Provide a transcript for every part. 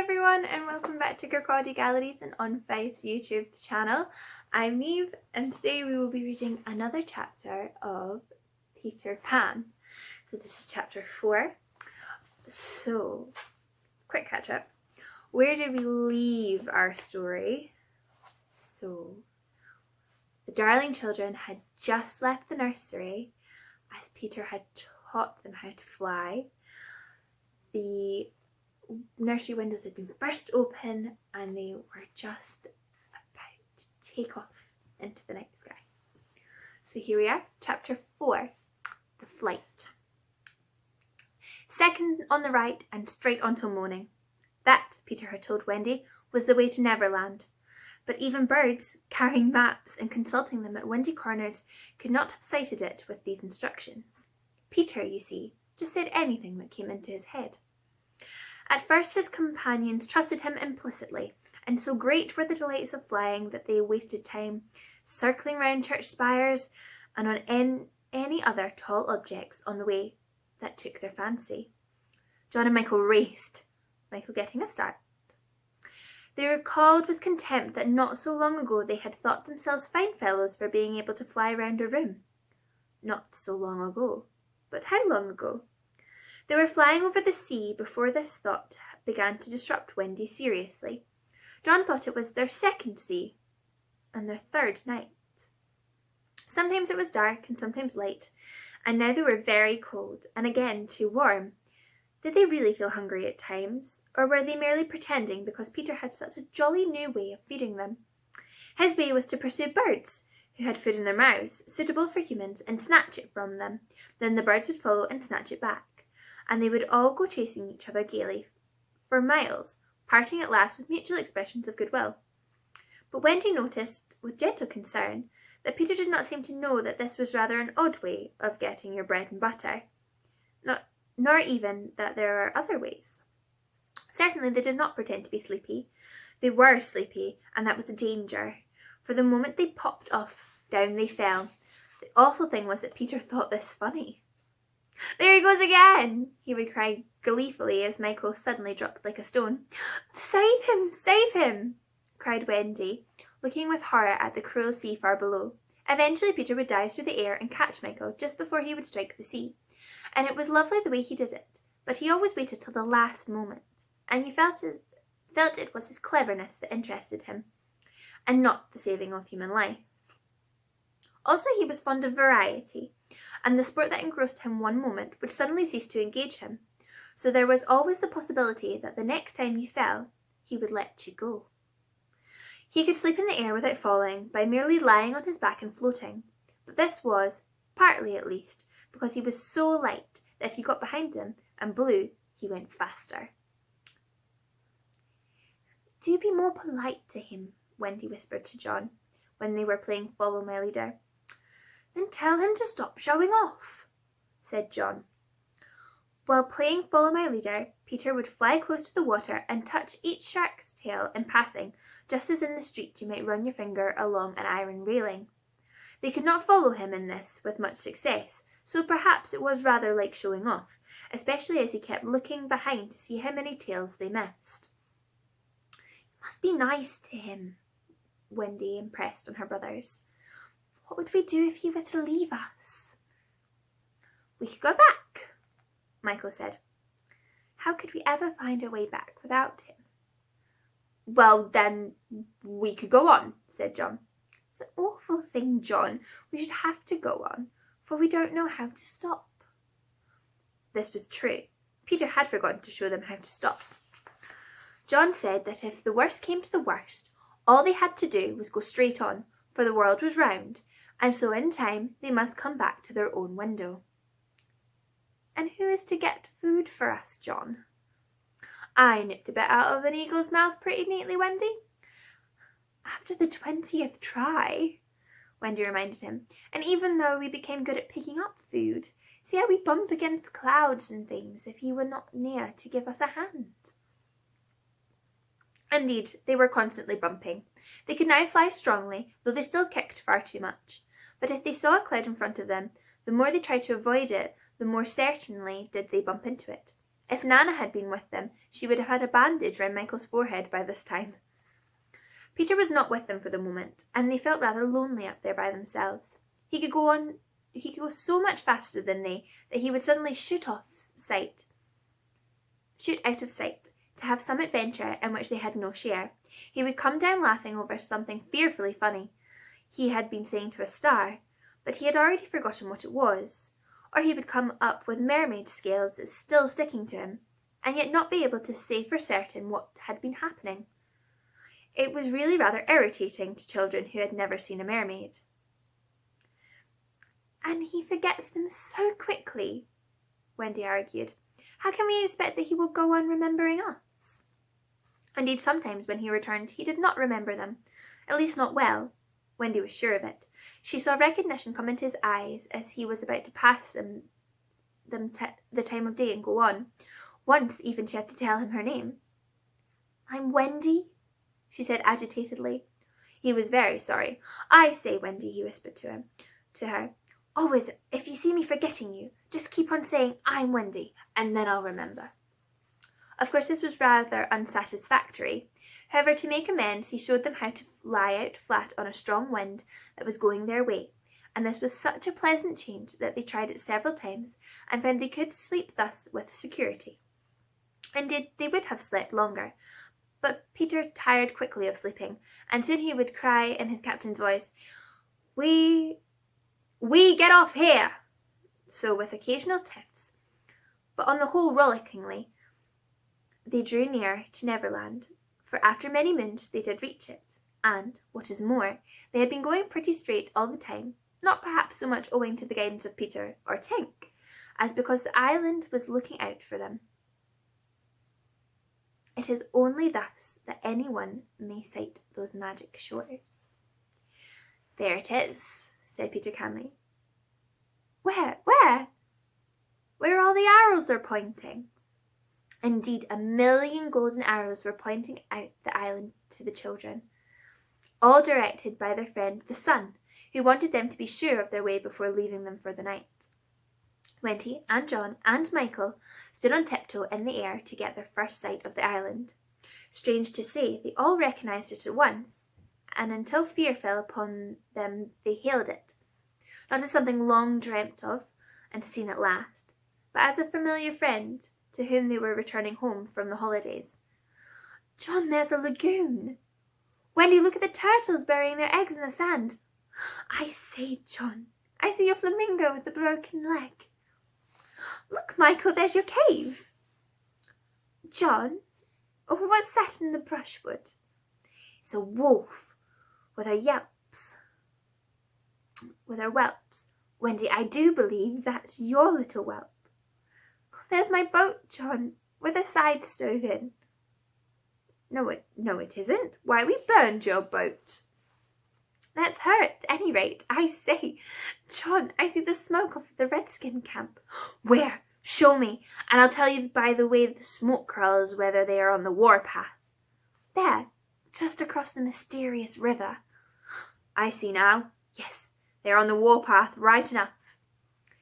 everyone, and welcome back to Kirkcaldy Galleries and On Five's YouTube channel. I'm Niamh, and today we will be reading another chapter of Peter Pan. So this is chapter 4. So, quick catch up. Where did we leave our story? So, the darling children had just left the nursery as Peter had taught them how to fly. The nursery windows had been burst open and they were just about to take off into the night sky. So here we are, chapter 4, the flight. Second on the right and straight on till morning. That, Peter had told Wendy, was the way to Neverland. But even birds, carrying maps and consulting them at windy corners, could not have sighted it with these instructions. Peter, you see, just said anything that came into his head. At first his companions trusted him implicitly, and so great were the delights of flying that they wasted time circling round church spires and on any other tall objects on the way that took their fancy. John and Michael raced, Michael getting a start. They recalled with contempt that not so long ago they had thought themselves fine fellows for being able to fly round a room. Not so long ago. But how long ago? They were flying over the sea before this thought began to disrupt Wendy seriously. John thought it was their second sea and their third night. Sometimes it was dark and sometimes light, and now they were very cold and again too warm. Did they really feel hungry at times, or were they merely pretending because Peter had such a jolly new way of feeding them? His way was to pursue birds who had food in their mouths, suitable for humans, and snatch it from them. Then the birds would follow and snatch it back, and they would all go chasing each other gaily for miles, parting at last with mutual expressions of goodwill. But Wendy noticed, with gentle concern, that Peter did not seem to know that this was rather an odd way of getting your bread and butter, nor even that there are other ways. Certainly they did not pretend to be sleepy. They were sleepy, and that was a danger, for the moment they popped off, down they fell. The awful thing was that Peter thought this funny. "There he goes again!" he would cry gleefully as Michael suddenly dropped like a stone. "Save him! Save him!" cried Wendy, looking with horror at the cruel sea far below. Eventually Peter would dive through the air and catch Michael just before he would strike the sea, and it was lovely the way he did it, but he always waited till the last moment, and you felt it was his cleverness that interested him, and not the saving of human life. Also, he was fond of variety, and the sport that engrossed him one moment would suddenly cease to engage him, so there was always the possibility that the next time you fell, he would let you go. He could sleep in the air without falling by merely lying on his back and floating, but this was, partly at least, because he was so light that if you got behind him and blew, he went faster. "Do be more polite to him," Wendy whispered to John when they were playing Follow My Leader. "Then tell him to stop showing off," said John. While playing Follow My Leader, Peter would fly close to the water and touch each shark's tail in passing, just as in the street you might run your finger along an iron railing. They could not follow him in this with much success, so perhaps it was rather like showing off, especially as he kept looking behind to see how many tails they missed. "You must be nice to him," Wendy impressed on her brothers. "What would we do if he were to leave us?" "We could go back," Michael said. "How could we ever find our way back without him?" "Well, then we could go on," said John. "It's an awful thing, John. We should have to go on, for we don't know how to stop." This was true. Peter had forgotten to show them how to stop. John said that if the worst came to the worst, all they had to do was go straight on, for the world was round, and so in time they must come back to their own window. "And who is to get food for us, John?" "I nipped a bit out of an eagle's mouth pretty neatly, Wendy." "After the 20th try," Wendy reminded him, "and even though we became good at picking up food, see how we bump against clouds and things if you were not near to give us a hand." Indeed, they were constantly bumping. They could now fly strongly, though they still kicked far too much. But if they saw a cloud in front of them, the more they tried to avoid it, the more certainly did they bump into it. If Nana had been with them, she would have had a bandage round Michael's forehead by this time. Peter was not with them for the moment, and they felt rather lonely up there by themselves. He could go so much faster than they that he would suddenly shoot out of sight, to have some adventure in which they had no share. He would come down laughing over something fearfully funny he had been saying to a star, but he had already forgotten what it was. Or he would come up with mermaid scales still sticking to him, and yet not be able to say for certain what had been happening. It was really rather irritating to children who had never seen a mermaid. "And he forgets them so quickly," Wendy argued. "How can we expect that he will go on remembering us?" Indeed, sometimes when he returned, he did not remember them, at least not well. Wendy was sure of it. She saw recognition come into his eyes as he was about to pass them the time of day and go on. Once even she had to tell him her name. "I'm Wendy," she said agitatedly. He was very sorry. "I say, Wendy," he whispered to her. "Always, if you see me forgetting you, just keep on saying, 'I'm Wendy,' and then I'll remember." Of course, this was rather unsatisfactory. However, to make amends, he showed them how to lie out flat on a strong wind that was going their way, and this was such a pleasant change that they tried it several times and found they could sleep thus with security. Indeed, they would have slept longer, but Peter tired quickly of sleeping, and soon he would cry in his captain's voice, We get off here!" So with occasional tiffs, but on the whole rollickingly, they drew near to Neverland, for after many moons they did reach it, and, what is more, they had been going pretty straight all the time, not perhaps so much owing to the guidance of Peter or Tink, as because the island was looking out for them. It is only thus that anyone may sight those magic shores. "There it is," said Peter calmly. Where? Where all the arrows are pointing?" Indeed, 1,000,000 golden arrows were pointing out the island to the children, all directed by their friend the sun, who wanted them to be sure of their way before leaving them for the night. Wendy and John and Michael stood on tiptoe in the air to get their first sight of the island. Strange to say, they all recognized it at once, and until fear fell upon them they hailed it, not as something long dreamt of and seen at last, but as a familiar friend to whom they were returning home from the holidays. "John, there's a lagoon! Wendy, look at the turtles burying their eggs in the sand! I say, John, I see a flamingo with a broken leg! Look, Michael, there's your cave! John, what's that in the brushwood?" "It's a wolf with her whelps. Wendy, I do believe that's your little whelp." "There's my boat, John, with a side stove in." No, it isn't. Why, we burned your boat." "That's her at any rate. I say, John, I see the smoke of the redskin camp." "Where? Show me, and I'll tell you by the way the smoke curls whether they are on the warpath." "There, just across the mysterious river." "I see now. Yes, they are on the warpath right enough."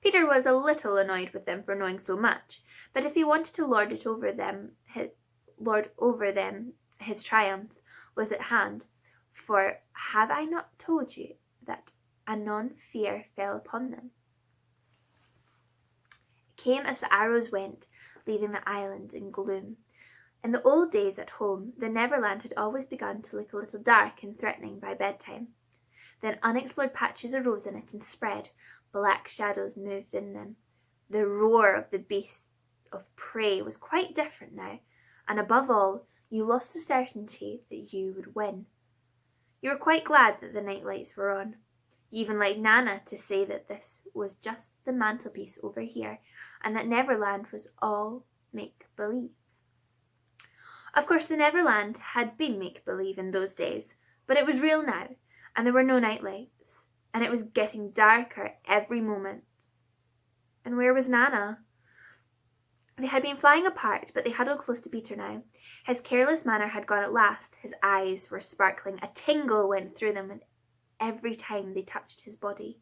Peter was a little annoyed with them for knowing so much, but if he wanted to lord over them, his triumph was at hand, for have I not told you that anon fear fell upon them? It came as the arrows went, leaving the island in gloom. In the old days at home, the Neverland had always begun to look a little dark and threatening by bedtime. Then unexplored patches arose in it and spread, black shadows moved in them. The roar of the beasts of prey was quite different now, and above all, you lost the certainty that you would win. You were quite glad that the night lights were on. You even liked Nana to say that this was just the mantelpiece over here, and that Neverland was all make-believe. Of course, the Neverland had been make-believe in those days, but it was real now, and there were no night lights, and it was getting darker every moment. And where was Nana? They had been flying apart, but they huddled close to Peter now. His careless manner had gone at last. His eyes were sparkling. A tingle went through them every time they touched his body.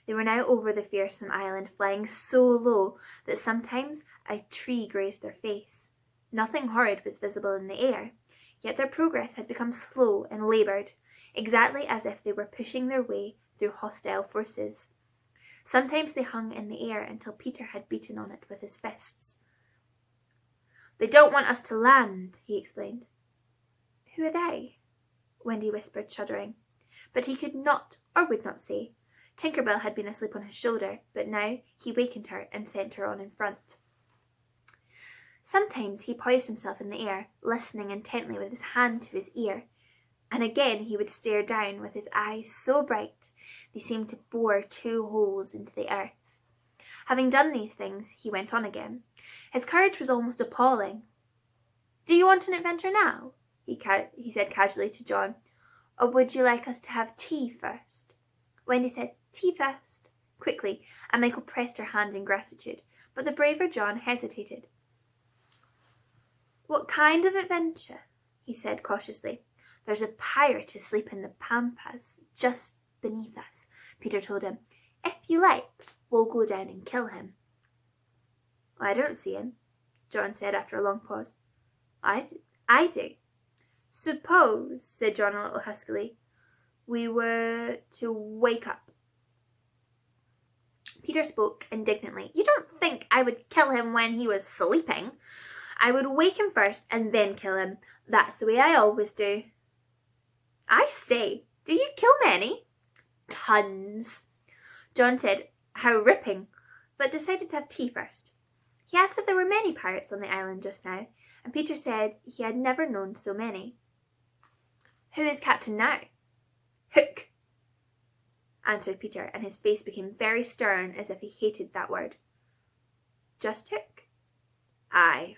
They were now over the fearsome island, flying so low that sometimes a tree grazed their face. Nothing horrid was visible in the air, yet their progress had become slow and laboured, exactly as if they were pushing their way through hostile forces. Sometimes they hung in the air until Peter had beaten on it with his fists. "They don't want us to land," he explained. "Who are they?" Wendy whispered, shuddering. But he could not or would not say. Tinker Bell had been asleep on his shoulder, but now he wakened her and sent her on in front. Sometimes he poised himself in the air, listening intently with his hand to his ear, and again he would stare down with his eyes so bright they seemed to bore 2 holes into the earth. Having done these things, he went on again. His courage was almost appalling. "Do you want an adventure now?" he said casually to John. "Or would you like us to have tea first?" Wendy said, "Tea first," quickly, and Michael pressed her hand in gratitude, but the braver John hesitated. "What kind of adventure?" he said cautiously. "There's a pirate asleep in the pampas just beneath us," Peter told him. "If you like, we'll go down and kill him." "I don't see him," John said after a long pause. I do. "Suppose," said John a little huskily, "we were to wake up." Peter spoke indignantly. "You don't think I would kill him when he was sleeping? I would wake him first and then kill him. That's the way I always do." "I say, do you kill many?" "Tons." John said how ripping, but decided to have tea first. He asked if there were many pirates on the island just now, and Peter said he had never known so many. "Who is captain now?" "Hook," answered Peter, and his face became very stern as if he hated that word. "Just Hook?" "Aye."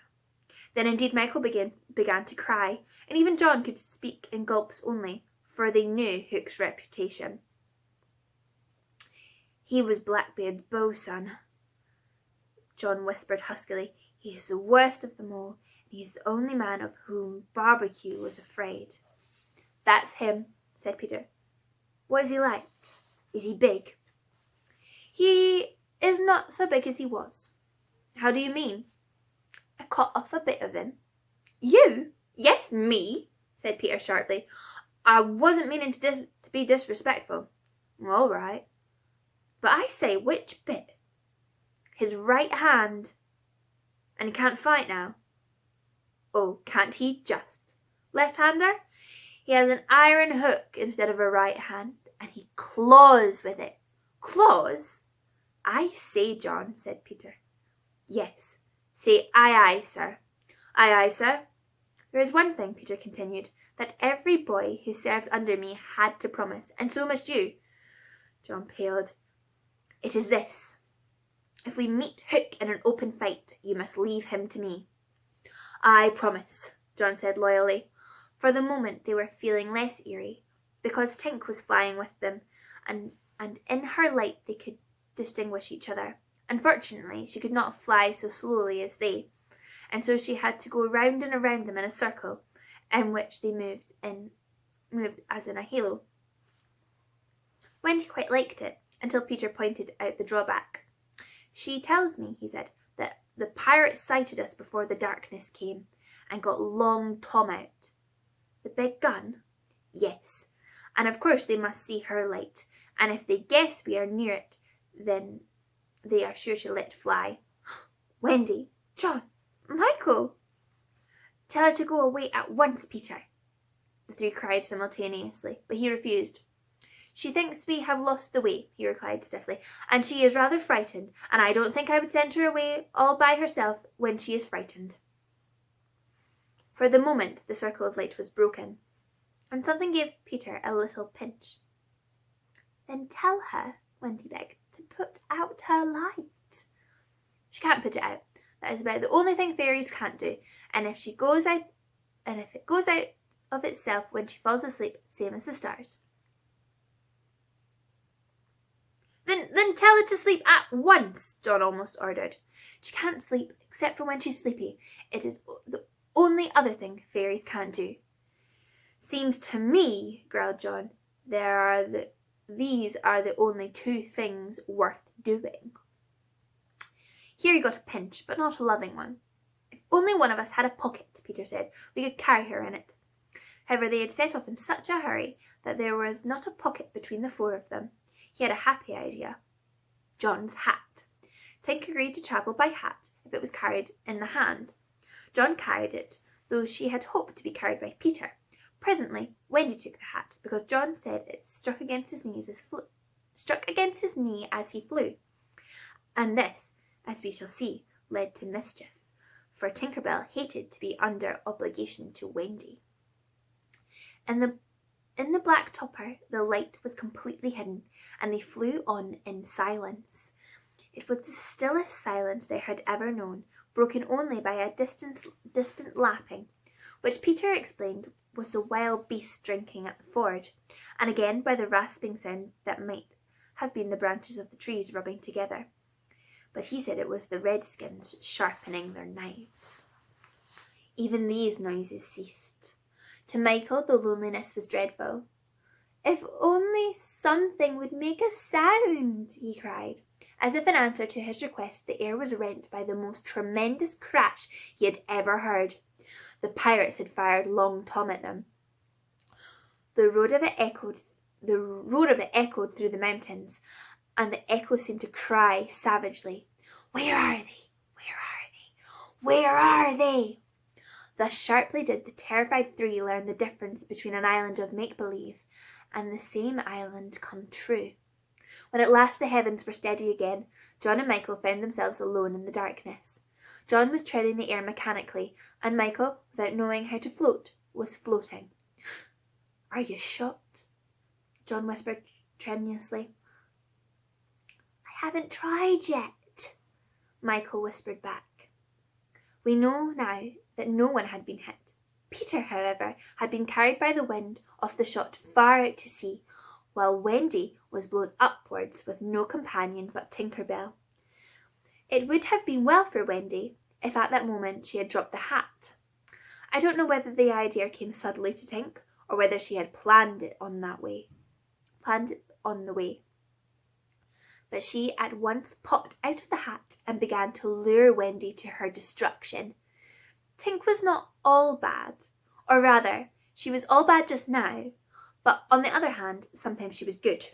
Then indeed Michael began to cry, and even John could speak in gulps only, for they knew Hook's reputation. "He was Blackbeard's bosun," John whispered huskily. "He is the worst of them all, and he is the only man of whom Barbecue was afraid." "That's him," said Peter. "What is he like? Is he big?" "He is not so big as he was." "How do you mean?" "I cut off a bit of him." "You?" "Yes, me," said Peter sharply. "I wasn't meaning to be disrespectful." "All right. But I say, which bit?" "His right hand." "And he can't fight now?" "Oh, can't he just? Left-hander? He has an iron hook instead of a right hand, and he claws with it." "Claws?" "I say, John," said Peter. "Yes. Say aye, aye, sir." "Aye, aye, sir." "There is one thing," Peter continued, "that every boy who serves under me had to promise, and so must you." John paled. "It is this. If we meet Hook in an open fight, you must leave him to me." "I promise," John said loyally. For the moment they were feeling less eerie, because Tink was flying with them, and in her light they could distinguish each other. Unfortunately, she could not fly so slowly as they, and so she had to go round and around them in a circle, in which they moved as in a halo. Wendy quite liked it, until Peter pointed out the drawback. "She tells me," he said, "that the pirates sighted us before the darkness came, and got Long Tom out." "The big gun?" "Yes, and of course they must see her light, and if they guess we are near it, then they are sure to let fly." "Wendy! John! Michael!" "Tell her to go away at once, Peter," the 3 cried simultaneously, but he refused. "She thinks we have lost the way," he replied stiffly, "and she is rather frightened, and I don't think I would send her away all by herself when she is frightened." For the moment the circle of light was broken, and something gave Peter a little pinch. "Then tell her," Wendy begged, "to put out her light." "She can't put it out. That is about the only thing fairies can't do, and if it goes out of itself when she falls asleep, same as the stars." Then tell her to sleep at once," John almost ordered. "She can't sleep except for when she's sleepy. It is the only other thing fairies can't do." "Seems to me," growled John, "there are these are the only two things worth doing. Here he got a pinch, but not a loving one. If only one of us had a pocket, Peter said, we could carry her in it. However, they had set off in such a hurry that there was not a pocket between the four of them. He had a happy idea. John's hat. Tink agreed to travel by hat if it was carried in the hand. John carried it, though she had hoped to be carried by Peter. Presently, Wendy took the hat, because John said it struck against his knee as he flew. And this, as we shall see, led to mischief, for Tinker Bell hated to be under obligation to Wendy. In the black topper, the light was completely hidden, and they flew on in silence. It was the stillest silence they had ever known, broken only by a distant lapping, which Peter explained was the wild beasts drinking at the ford, and again by the rasping sound that might have been the branches of the trees rubbing together. But he said it was the redskins sharpening their knives. Even these noises ceased. To Michael, the loneliness was dreadful. "If only something would make a sound," he cried. As if in answer to his request, the air was rent by the most tremendous crash he had ever heard. The pirates had fired Long Tom at them. The roar of it echoed through the mountains, and the echoes seemed to cry savagely, "Where are they? Where are they? Where are they?" Thus sharply did the terrified three learn the difference between an island of make-believe and the same island come true. When at last the heavens were steady again, John and Michael found themselves alone in the darkness. John was treading the air mechanically, and Michael, without knowing how to float, was floating. "Are you shot?" John whispered tremulously. "I haven't tried yet," Michael whispered back. We know now that no one had been hit. Peter, however, had been carried by the wind off the shot far out to sea, while Wendy was blown upwards with no companion but Tinker Bell. It would have been well for Wendy if at that moment she had dropped the hat. I don't know whether the idea came suddenly to Tink, or whether she had planned it on the way. But she at once popped out of the hat and began to lure Wendy to her destruction. Tink was not all bad, or rather, she was all bad just now, but on the other hand, sometimes she was good.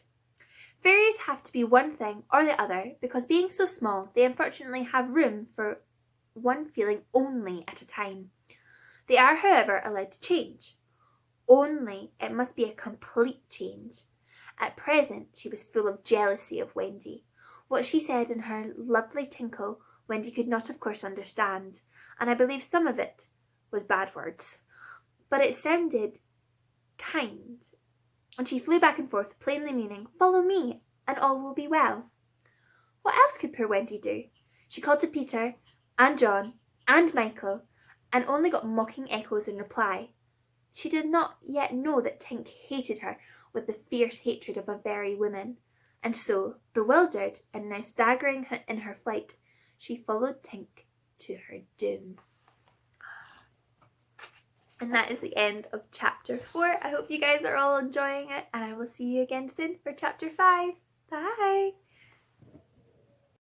Fairies have to be one thing or the other because being so small, they unfortunately have room for one feeling only at a time. They are, however, allowed to change. Only it must be a complete change. At present, she was full of jealousy of Wendy. What she said in her lovely tinkle, Wendy could not, of course, understand, and I believe some of it was bad words. But it sounded kind, and she flew back and forth, plainly meaning, "Follow me, and all will be well." What else could poor Wendy do? She called to Peter, and John, and Michael, and only got mocking echoes in reply. She did not yet know that Tink hated her with the fierce hatred of a very woman, and so, bewildered and now staggering in her flight, she followed Tink to her doom. And that is the end of chapter 4. I hope you guys are all enjoying it, and I will see you again soon for chapter 5. Bye!